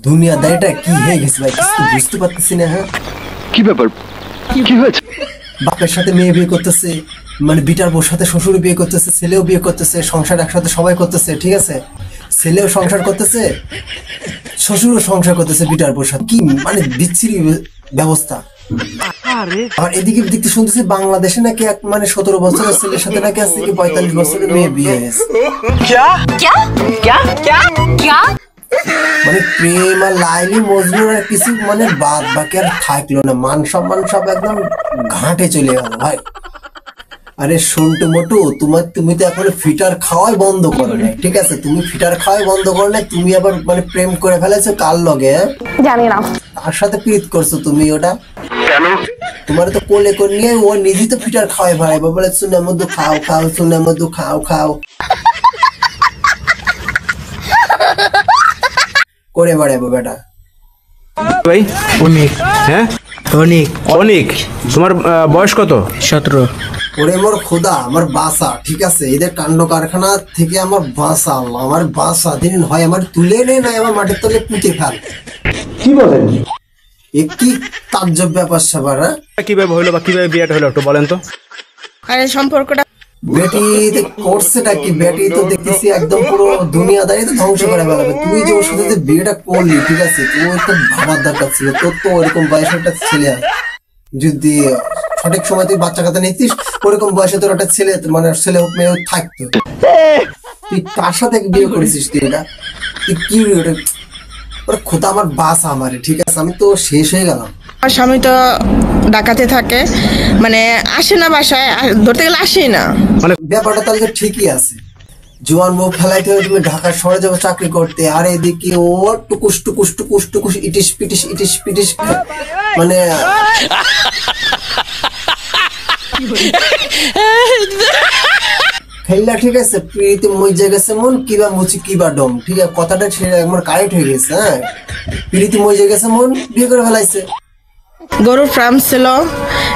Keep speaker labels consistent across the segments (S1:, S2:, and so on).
S1: দুনিয়াদারিটা কি হয়ে গেছে ভাই, কিছু বুঝতে পারতেছি না। হ্যাঁ,
S2: কি ব্যাপার, কি হয়েছে?
S1: বাপের সাথে মেয়ে বিয়ে করতেছে, মানে বিটার বউর সাথে শ্বশুর বিয়ে করতেছে, ছেলেও বিয়ে করতেছে, সংসার একসাথে সবাই করতেছে, ঠিক আছে? ছেলেও সংসার করতেছে, শ্বশুরও সংসার করতেছে বিটার বউর সাথে। কি মানে বিচ্ছিরি ব্যবস্থা। আর এদিকে দেখতে শুনতেছি বাংলাদেশে নাকি এক মানে 17 বছরের ছেলের সাথে নাকি আজকে কি 45 বছরের মেয়ে বিয়ে হয়েছে। মানে প্রেম আর লাইলি মজনু আর কিছু মানে বাদ বাকি আর থাকলো না, মান সম্মান সব একদম ঘাটে চলে গেল ভাই। আরে সন্টু মোটু, তুমি তো এখন ফিটার খাওয়াই বন্ধ করো না, ঠিক আছে? তুমি ফিটার খাওয়াই বন্ধ করো না, তুমি আবার মানে প্রেম করে ফেলেছো কার লগে?
S3: জানি না
S1: তার সাথে প্রীত করছো তুমি। ওটা কেন? তোমার তো কোলে করে নিয়ে ও নিজেই তো ফিটার খাওয়াই ভাই, বলে সুনে মধু খাও খাও, সুনে মধু খাও খাও করে বেড়াবো বেটা
S4: ভাই।
S5: অনেক
S4: হ্যাঁ
S5: অনেক
S4: অনেক। তোমার বয়স কত?
S5: 17।
S1: ওরে মোর খোদা, আমার বাসা, ঠিক আছে? এদের কাণ্ড কারখানা থেকে আমার বাসা, আমার বাসা দিন হয় আমার তুলে নে না আমার মাটির তলে পুঁতে ফেল।
S4: কি বলেন?
S1: কি তাজ্জব ব্যাপার স্যাপার। হ্যাঁ,
S4: কিভাবে হলো বা কিভাবে বিয়েটা হলো একটু বলেন তো।
S3: আরে সম্পর্কটা
S1: বেটি করছেটা কি? বেটি তো দেখতেছি একদম পুরো দুনিয়াদারি তো ধ্বংস করে ফেলাবে। তুই যে ওর সাথে যে বিয়েটা করলি, ঠিক আছে, তুই তো ভাবার দরকার ছিল। তোর তো ওরকম বয়সের একটা ছেলে, যদি সঠিক সময় তুই বাচ্চা কাচ্চা নিতিস, ওরকম বয়সে তোর একটা ছেলে, মানে ছেলে হোক মেয়ে হোক থাকতো। তুই কার সাথে বিয়ে করেছিস? তুই এটা তুই কি ওটা? ওরা খোদা আমার বাসা আমারে, ঠিক আছে? আমি তো শেষ হয়ে গেলাম।
S3: আমার স্বামী তো ঢাকাতে থাকে, মানে আসে না বাসায়, ধরতে গেলে আসেই না।
S1: মানে ব্যাপারটা তাহলে তো ঠিকই আছে। জোয়ান বউ ফেলাইতে হবে তুমি ঢাকার শহরে যাবো চাকরি করতে, আর এদিকে ও টুকুস টুকুস টুকুস টুকুস ইটিস পিটিস ইটিস পিটিস, মানে খেললা, ঠিক আছে? প্রীতি মজে গেছে মন, কিবা মুচি কিবা ডম, ঠিক আছে? কথাটা আমার কারেক্ট হয়ে গেছে। হ্যাঁ, প্রীতি মজে গেছে মন, বিয়ে করে ফেলাইছে।
S3: গরুর ফার্ম ছিল,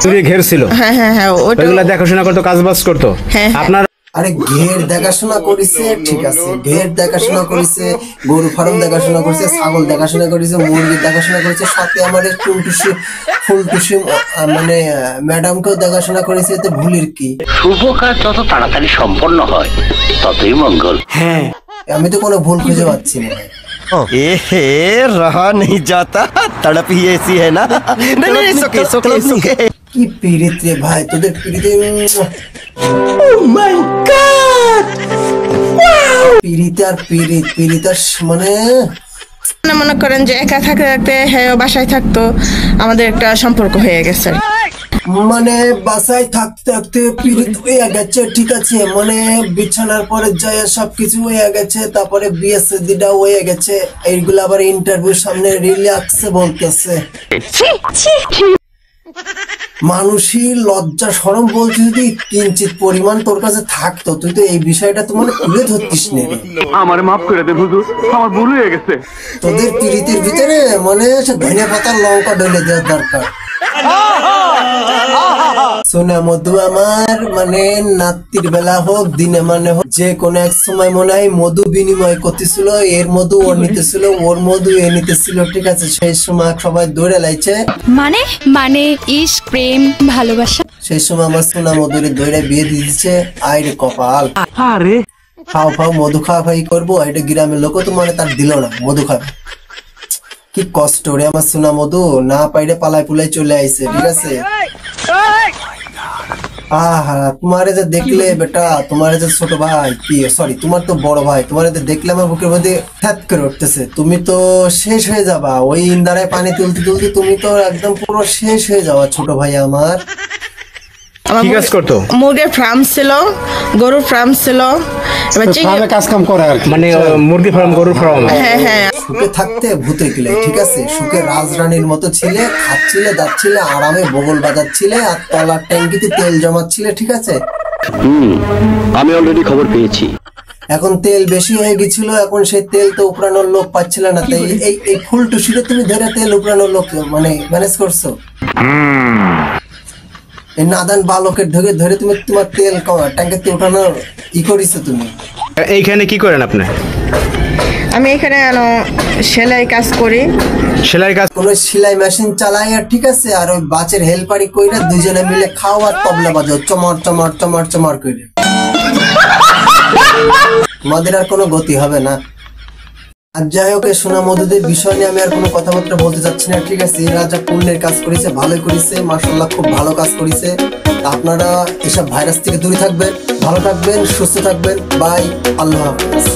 S4: চুরি ঘের ছিল,
S3: হ্যাঁ হ্যাঁ হ্যাঁ,
S4: ওইগুলা দেখাশোনা করতো, কাজ বাজ করতো।
S3: হ্যাঁ।
S4: আপনার
S1: আরে ঘের দেখাশোনা করেছে, ঠিক আছে, ঘের দেখাশোনা করেছে, গরু ফার্ম দেখাশোনা করেছে, ছাগল দেখাশোনা করেছে, মুরগির দেখাশোনা করেছে, সাথে আমার টুনটুসি ফুলটুসি মানে ম্যাডামকেও দেখাশোনা করেছে। তো ভুলের কি?
S6: শুভ কাজ যত তাড়াতাড়ি সম্পন্ন হয় ততই মঙ্গল।
S5: হ্যাঁ,
S1: আমি তো কোনো ভুল খুঁজে পাচ্ছি না।
S7: रहा नहीं जाता, तड़प ही ऐसी है ना। नहीं, सुके सुके सुके।
S1: কি পিড়িত রে ভাই, তোদের পিড়িতে পিড়িতে আর পিড়িত আর মানে
S3: মনে করেন যে একা থাকতে থাকতে হ্যাঁ বাসায় থাকতো, আমাদের একটা সম্পর্ক হয়ে গেছে।
S1: মানে বাসায় থাকতে থাকতে পিড়িত হয়ে গেছে, ঠিক আছে? মানে বিছানার পরে যায় সবকিছু হয়ে গেছে, তারপরে বিয়ে শাদীটা হয়ে গেছে, এইগুলো আবার ইন্টারভিউর সামনে রিল্যাক্সে বলতেছে। মানুষই লজ্জা শরম বলতে যদি কিঞ্চিত পরিমাণ তোর কাছে থাকতো, তুই তো এই বিষয়টা তো মানে তুলে ধরতিস না।
S2: আমার মাফ করে দেন হুজুর, আমার ভুল হয়ে গেছে।
S1: তোদের পিড়িতের ভিতরে মানে ধনিয়া পাতার লঙ্কা ঢেলে দেওয়ার দরকার। সোনা মধু আমার মানে নাতির বেলা হোক দিনে মানে হোক, যে কোনো এক সময় মনে হয় মধু বিনিময় করতেছিল, এর মধু ও নিতেছিল, ওর মধু এ নিতেছিল, ঠিক আছে? সেই সময় সবাই দৌড়ে লাইছে,
S8: মানে মানে ইশক, প্রেম, ভালোবাসা।
S1: সেই সময় আমার সোনা মধুরে দৌড়ে বিয়ে দিয়ে দিচ্ছে। আইরে কপাল,
S2: আরে
S1: খাও খাও মধু খাওয়া খাই করবো, এটা গ্রামের লোকও তো মানে তার দিল না মধু খাবে। কি কষ্ট রে আমার সোনা মধু, না পাইরে পালাই পুলাই চলে আইছে, ঠিক আছে? আহা, তোমারে যে দেখলে বেটা, তোমারে যে ছোট ভাই, কি সরি তোমার তো বড় ভাই, তোমারে যে দেখলে আমার বুকের মধ্যে ফ্যাত করে উঠতেছে। তুমি তো শেষ হয়ে যাবা ওই ইন্দারায় পানি তুলতে তুলতে, তুমি তো একদম পুরো শেষ হয়ে যাওয়া ছোট ভাই আমার।
S4: কি কাজ করতো?
S3: মুরগির ফার্ম ছিল, গরুর ফার্ম ছিল, এবার
S5: কাজ কাম করে আর কি।
S4: মানে মুরগি ফার্ম, গরুর ফার্ম।
S3: হ্যাঁ হ্যাঁ,
S1: সুখে থাকতে ভূতে কিলে, ঠিক আছে? সুখে রাজরানীর মতো ছিলে, খাচ্ছিলে যাচ্ছিলে, আরামে বগল বাজাচ্ছিলে, আর তলার ট্যাঙ্কিতে তেল জমাচ্ছিলে, ঠিক আছে?
S6: আমি অলরেডি খবর পেয়েছি।
S1: এখন তেল বেশি হয়ে গেছিল, এখন সেই তেল তো উপরানোর লোক পাচ্ছিল না, তাই এই ফুলটুসিরে তুমি ধরে তেল উপরানোর লোক মানে ম্যানেজ করছো। এই নাদান বালকের ধরে ধরে তুমি তোমার তেল ট্যাঙ্কিতে উঠানোর ই করিছো তুমি।
S4: এইখানে কি করেন আপনি?
S3: আমি এখানে সেলাই কাজ করি।
S4: সেলাই কাজ
S1: কোন সেলাই মেশিন চালাই আর ঠিক আছে, আর ওই বাচের হেল্পারি কইরা দুজনে মিলে খাও আর তবলা বাজাও চমর চমর চমর চমর করে। তোমাদের আর কোনো গতি হবে না। আর যাই হোক, এই সোনা মধুদের বিষয় নিয়ে আমি আর কোনো কথাবার্তা বলতে চাচ্ছি না, ঠিক আছে। এরা যা পুণ্যের কাজ করেছে ভালোই করেছে, মাশাআল্লাহ খুব ভালো কাজ করেছে। আপনারা এসব ভাইরাস থেকে দূরে থাকবেন, ভালো থাকবেন, সুস্থ থাকবেন। বাই, আল্লাহ হাফেজ।